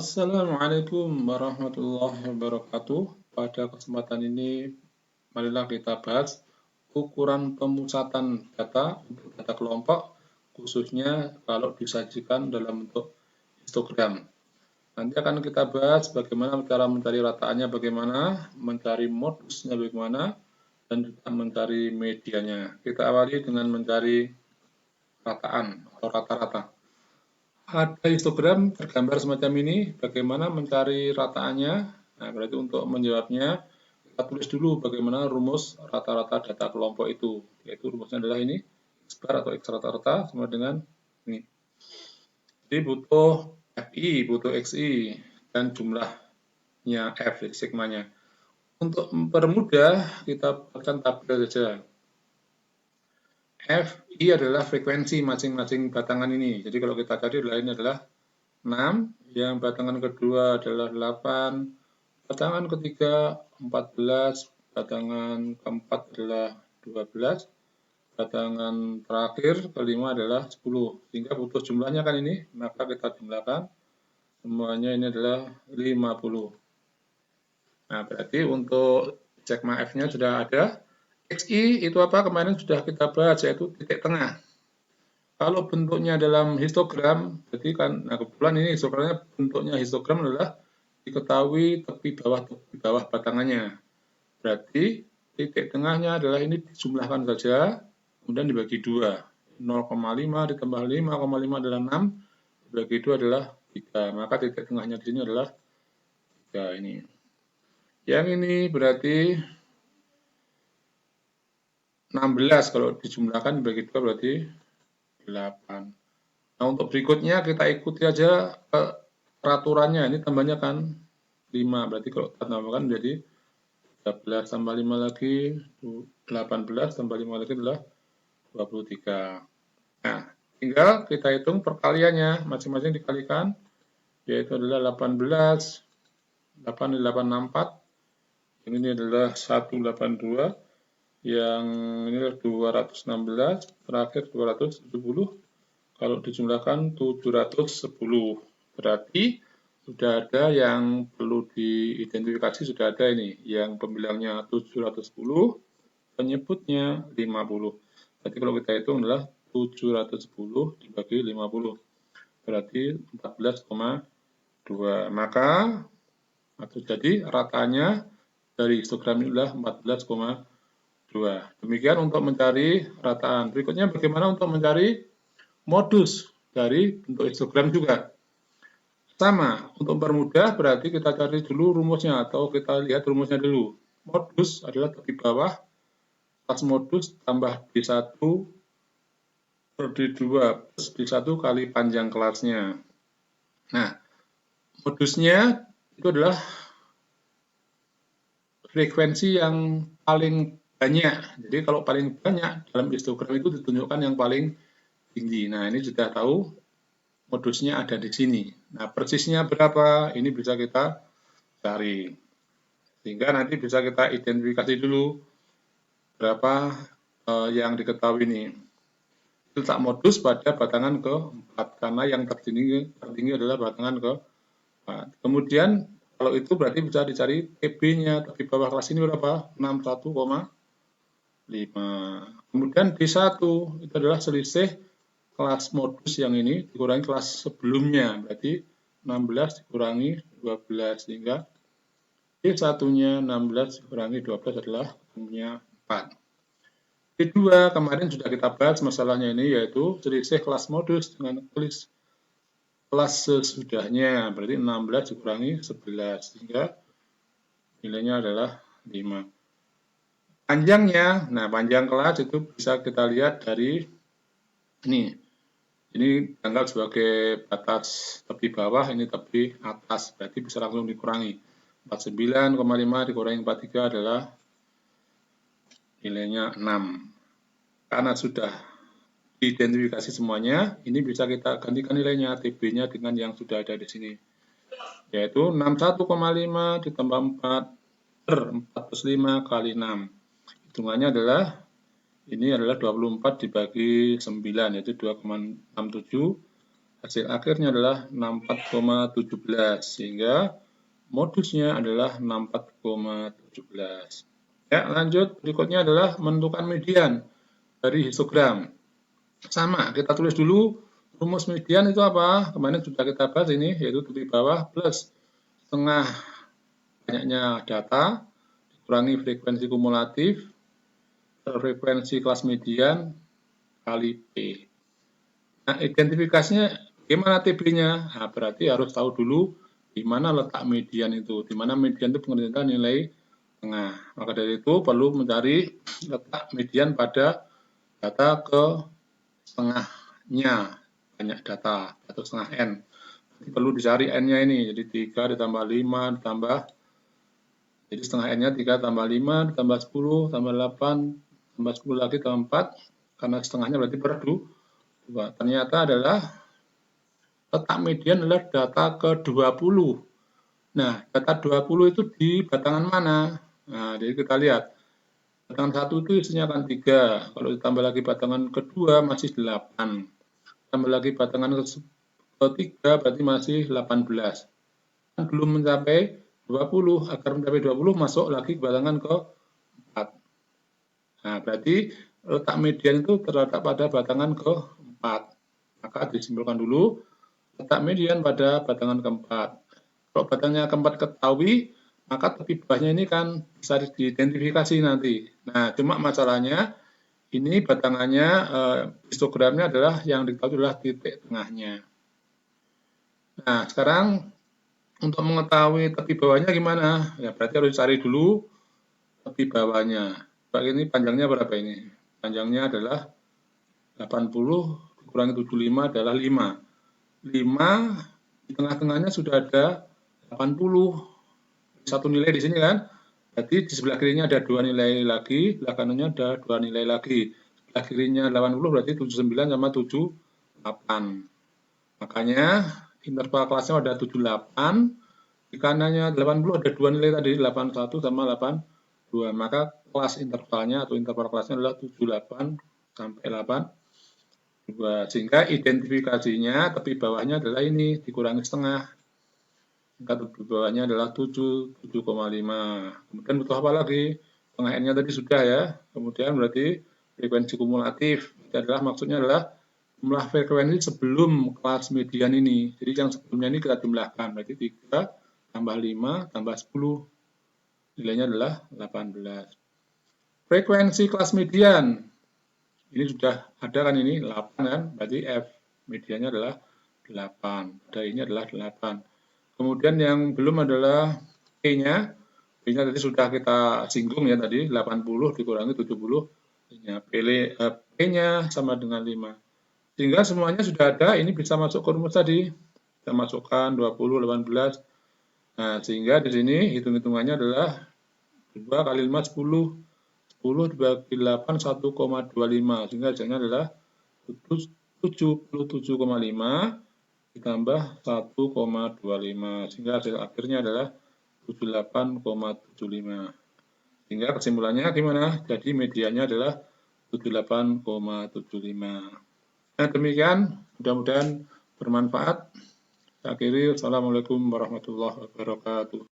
Assalamualaikum warahmatullahi wabarakatuh. Pada kesempatan ini, marilah kita bahas ukuran pemusatan data untuk data kelompok, khususnya kalau disajikan dalam bentuk histogram. Nanti akan kita bahas bagaimana cara mencari rataannya, bagaimana mencari modusnya, bagaimana, dan juga mencari medianya. Kita awali dengan mencari rataan atau rata-rata. Ada histogram tergambar semacam ini, bagaimana mencari rataannya. Nah, berarti untuk menjawabnya, kita tulis dulu bagaimana rumus rata-rata data kelompok itu. Yaitu rumusnya adalah ini, X bar atau X rata-rata sama dengan ini. Jadi butuh FI, butuh XI, dan jumlahnya F, sigmanya. Untuk mempermudah, kita buatkan tabel saja. Fi adalah frekuensi masing-masing batangan ini. Jadi kalau kita cari ini adalah 6, yang batangan kedua adalah 8, batangan ketiga 14, batangan keempat adalah 12, batangan terakhir kelima adalah 10. Sehingga butuh jumlahnya kan ini, maka kita jumlahkan. Semuanya ini adalah 50. Nah, berarti untuk sigma F-nya sudah ada. XI itu apa? Kemarin sudah kita bahas, yaitu titik tengah. Kalau bentuknya dalam histogram, berarti kan, nah kebetulan ini histogramnya bentuknya histogram adalah diketahui tepi bawah batangannya. Berarti titik tengahnya adalah ini dijumlahkan saja, kemudian dibagi 2. 0,5 ditambah 5,5 adalah 6, dibagi 2 adalah 3. Maka titik tengahnya di sini adalah 3 ini. Yang ini berarti 16, kalau dijumlahkan dibagi 2 berarti 8. Nah, untuk berikutnya kita ikuti aja peraturannya. Ini tambahnya kan 5, berarti kalau kita tambahkan menjadi 13 tambah 5 lagi 18 tambah 5 lagi adalah 23. Nah, tinggal kita hitung perkaliannya, masing-masing dikalikan, yaitu adalah 18, 8 864, yang ini adalah 182, yang ini adalah 216, terakhir 270, kalau dijumlahkan 710. Berarti sudah ada yang perlu diidentifikasi, sudah ada ini, yang pembilangnya 710, penyebutnya 50. Berarti kalau kita hitung adalah 710 dibagi 50, berarti 14,2. Maka atau jadi ratanya dari histogram ini adalah 14,2. Demikian untuk mencari rataan. Berikutnya bagaimana untuk mencari modus dari bentuk histogram juga. Sama, untuk mempermudah berarti kita cari dulu rumusnya atau kita lihat rumusnya dulu. Modus adalah tepi bawah kelas modus tambah D1 per D2 plus D1 kali panjang kelasnya. Nah, modusnya itu adalah frekuensi yang paling banyak. Jadi kalau paling banyak dalam histogram itu ditunjukkan yang paling tinggi. Nah, ini sudah tahu modusnya ada di sini. Nah, persisnya berapa? Ini bisa kita cari. Sehingga nanti bisa kita identifikasi dulu berapa yang diketahui ini. Letak modus pada batangan ke-4, karena yang tertinggi adalah batangan ke-4. Kemudian, kalau itu berarti bisa dicari TB-nya, tepi bawah kelas ini berapa? 61,5. Kemudian D1 itu adalah selisih kelas modus yang ini dikurangi kelas sebelumnya, berarti 16 dikurangi 12, sehingga D1-nya 16 dikurangi 12 adalah ketemunya 4. D2 kemarin sudah kita bahas masalahnya ini, yaitu selisih kelas modus dengan kelas sesudahnya, berarti 16 dikurangi 11, sehingga nilainya adalah 5. Panjangnya, nah panjang kelas itu bisa kita lihat dari ini. Ini dianggap sebagai batas tepi bawah, ini tepi atas, berarti bisa langsung dikurangi. 49,5 dikurangi 43 adalah nilainya 6. Karena sudah diidentifikasi semuanya, ini bisa kita gantikan nilainya, TB-nya dengan yang sudah ada di sini. Yaitu 61,5 ditambah 4 per 45 kali 6. Hitungannya adalah, ini adalah 24 dibagi 9, yaitu 2,67. hasil akhirnya adalah 64,17 sehingga modusnya adalah 64,17. Ya, lanjut berikutnya adalah menentukan median dari histogram. Sama, kita tulis dulu rumus median itu apa? Kemarin sudah kita bahas ini, yaitu tepi bawah plus setengah banyaknya data dikurangi frekuensi kumulatif frekuensi kelas median kali P. Nah, identifikasinya gimana TB-nya? Nah, berarti harus tahu dulu di mana letak median itu. Di mana median itu pengertian nilai tengah. Maka dari itu perlu mencari letak median pada data ke setengahnya, banyak data, atau setengah N. Jadi perlu dicari N-nya ini, jadi 3 ditambah 5 ditambah, jadi setengah N-nya 3 tambah 5 ditambah 10 tambah 8 tambah 10 lagi tambah 4, karena setengahnya berarti per 2. Ternyata adalah letak median adalah data ke-20. Nah, data 20 itu di batangan mana? Nah, jadi kita lihat. Batangan 1 itu isinya akan 3. Kalau ditambah lagi batangan kedua masih 8. Tambah lagi batangan ketiga berarti masih 18. Belum mencapai 20. Agar mencapai 20 masuk lagi ke batangan ke-4. Nah, berarti letak median itu terletak pada batangan ke-4. Maka disimpulkan dulu letak median pada batangan ke-4. Kalau batangannya ke-4 ketahui, maka tepi bawahnya ini kan bisa diidentifikasi nanti. Nah, cuma masalahnya ini batangannya, histogramnya adalah yang diketahui adalah titik tengahnya. Nah, sekarang untuk mengetahui tepi bawahnya gimana? Ya, berarti harus cari dulu tepi bawahnya. Ini panjangnya berapa ini? Panjangnya adalah 80 dikurangi 75 adalah 5. 5 di tengah-tengahnya sudah ada 80. Satu nilai di sini kan. Berarti di sebelah kirinya ada 2 nilai lagi, sebelah kanannya ada 2 nilai lagi. Sebelah kirinya 80 berarti 79 sama 78. Makanya interval kelasnya ada 78. Di kanannya 80 ada 2 nilai tadi, 81 sama 82. Maka kelas intervalnya atau interval kelasnya adalah 78 sampai 82. Sehingga identifikasinya tepi bawahnya adalah ini, dikurangi setengah. Tingkat tepi bawahnya adalah 7,5. Kemudian butuh apa lagi? Setengah N-nya tadi sudah ya. Kemudian berarti frekuensi kumulatif. Itu adalah maksudnya adalah jumlah frekuensi sebelum kelas median ini. Jadi yang sebelumnya ini kita jumlahkan. Berarti 3 tambah 5 tambah 10. Nilainya adalah 18. Frekuensi kelas median. Ini sudah ada kan ini 8 kan. Berarti F mediannya adalah 8. Pada ini adalah 8. Kemudian yang belum adalah P-nya. P-nya tadi sudah kita singgung ya tadi, 80 dikurangi 70. P-nya sama dengan 5. Sehingga semuanya sudah ada, ini bisa masuk ke rumus tadi. Kita masukkan 20, 18. Nah, sehingga di sini hitung-hitungannya adalah 2 kali 5, 10. 10 dibagi 8, 1,25. Sehingga hasilnya adalah 77,5 ditambah 1,25. Sehingga hasil akhirnya adalah 78,75. Sehingga kesimpulannya gimana? Jadi mediannya adalah 78,75. Nah, demikian. Mudah-mudahan bermanfaat. Saya akhiri. Assalamualaikum warahmatullahi wabarakatuh.